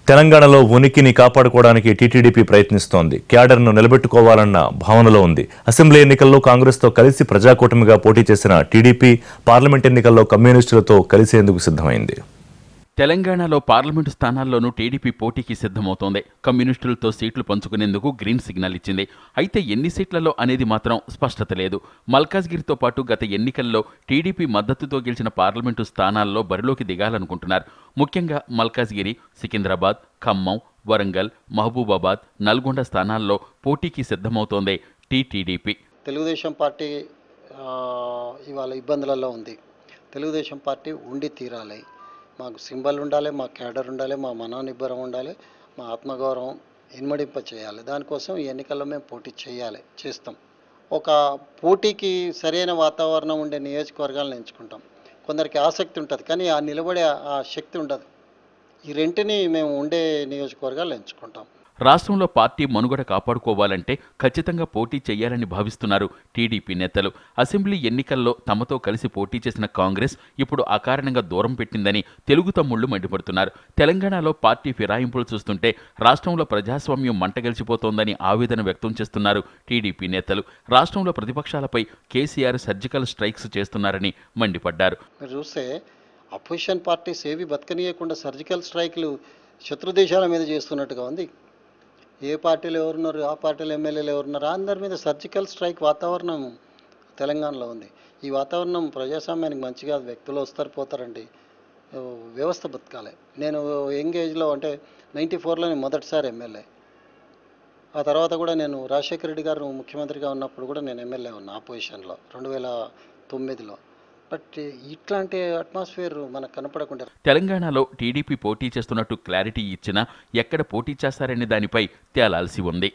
తెలంగాణలో ఉనికిని కాపాడుకోవడానికి టీటీడీపీ ప్రయత్నిస్తోంది. క్యాడర్ను నిలబెట్టుకోవాలన్న భావనలో ఉంది. అసెంబ్లీ ఎన్నికల్లో కాంగ్రెస్తో కలిసి ప్రజాకూటమిగా పోటీ చేసిన టీడీపీ పార్లమెంట్ ఎన్నికల్లో కమ్యూనిస్టులతో కలిసేందుకు సిద్ధమైంది. తెలంగాణలో పార్లమెంటు స్థానాల్లోనూ టీడీపీ పోటీకి సిద్ధమవుతోంది. కమ్యూనిస్టులతో సీట్లు పంచుకునేందుకు గ్రీన్ సిగ్నల్ ఇచ్చింది. అయితే ఎన్ని సీట్లలో అనేది మాత్రం స్పష్టత లేదు. మల్కాజ్గిరితో పాటు గత ఎన్నికల్లో టీడీపీ మద్దతుతో గెలిచిన పార్లమెంటు స్థానాల్లో బరిలోకి దిగాలనుకుంటున్నారు. ముఖ్యంగా మల్కాజ్గిరి, సికింద్రాబాద్, ఖమ్మం, వరంగల్, మహబూబాబాద్, నల్గొండ స్థానాల్లో పోటీకి సిద్ధమవుతోంది టీటీడీపీ. తెలుగుదేశం పార్టీ ఇవాళ ఇబ్బందులలో ఉంది. తెలుగుదేశం పార్టీ ఉండి తీరాలి. మాకు సింబల్ ఉండాలి, మా క్యాడర్ ఉండాలి, మా మనోనిబ్బరం ఉండాలి, మా ఆత్మగౌరవం ఇన్మడింప చేయాలి. దానికోసం ఈ ఎన్నికల్లో మేము పోటీ చేస్తాం. ఒక పోటీకి సరైన వాతావరణం ఉండే నియోజకవర్గాలను ఎంచుకుంటాం. కొందరికి ఆసక్తి ఉంటుంది, కానీ ఆ నిలబడే ఆ శక్తి ఉండదు. ఈ రెంటిని మేము ఉండే నియోజకవర్గాలు ఎంచుకుంటాం. రాష్ట్రంలో పార్టీ మనుగడ కాపాడుకోవాలంటే ఖచ్చితంగా పోటీ చేయాలని భావిస్తున్నారు టీడీపీ నేతలు. అసెంబ్లీ ఎన్నికల్లో తమతో కలిసి పోటీ చేసిన కాంగ్రెస్ ఇప్పుడు అకారణంగా దూరం పెట్టిందని తెలుగు తమ్ముళ్లు మండిపడుతున్నారు. తెలంగాణలో పార్టీ ఫిరాయింపులు చూస్తుంటే రాష్ట్రంలో ప్రజాస్వామ్యం మంటగలిచిపోతోందని ఆవేదన వ్యక్తం చేస్తున్నారు టీడీపీ నేతలు. రాష్ట్రంలో ప్రతిపక్షాలపై కేసీఆర్ సర్జికల్ స్ట్రైక్స్ చేస్తున్నారని మండిపడ్డారు. మీరు చూస్తే అపోజిషన్ పార్టీస్ ఏవి బతకనీయకుండా సర్జికల్ స్ట్రైక్లు శత్రు దేశాల మీద చేస్తున్నట్టుగా ఉంది. ఏ పార్టీలు ఎవరున్నారు, ఆ పార్టీలు ఎమ్మెల్యేలు ఎవరున్నారు, అందరి మీద సర్జికల్ స్ట్రైక్ వాతావరణం తెలంగాణలో ఉంది. ఈ వాతావరణం ప్రజాస్వామ్యానికి మంచి కాదు. వ్యక్తులు వస్తారు పోతారండి, వ్యవస్థ బతకాలి. నేను యంగ్ ఏజ్లో అంటే 94లో మొదటిసారి ఎమ్మెల్యే. ఆ తర్వాత కూడా నేను రాజశేఖర రెడ్డి గారు ముఖ్యమంత్రిగా ఉన్నప్పుడు కూడా నేను ఎమ్మెల్యే ఉన్నా అపోజిషన్లో 2009లో. బట్ ఇట్లాంటి అట్మాస్ఫియర్ మనకు కనపడకుండా. తెలంగాణలో టీడీపీ పోటీ చేస్తున్నట్టు క్లారిటీ ఇచ్చినా ఎక్కడ పోటీ చేస్తారనే దానిపై తేలాల్సి ఉంది.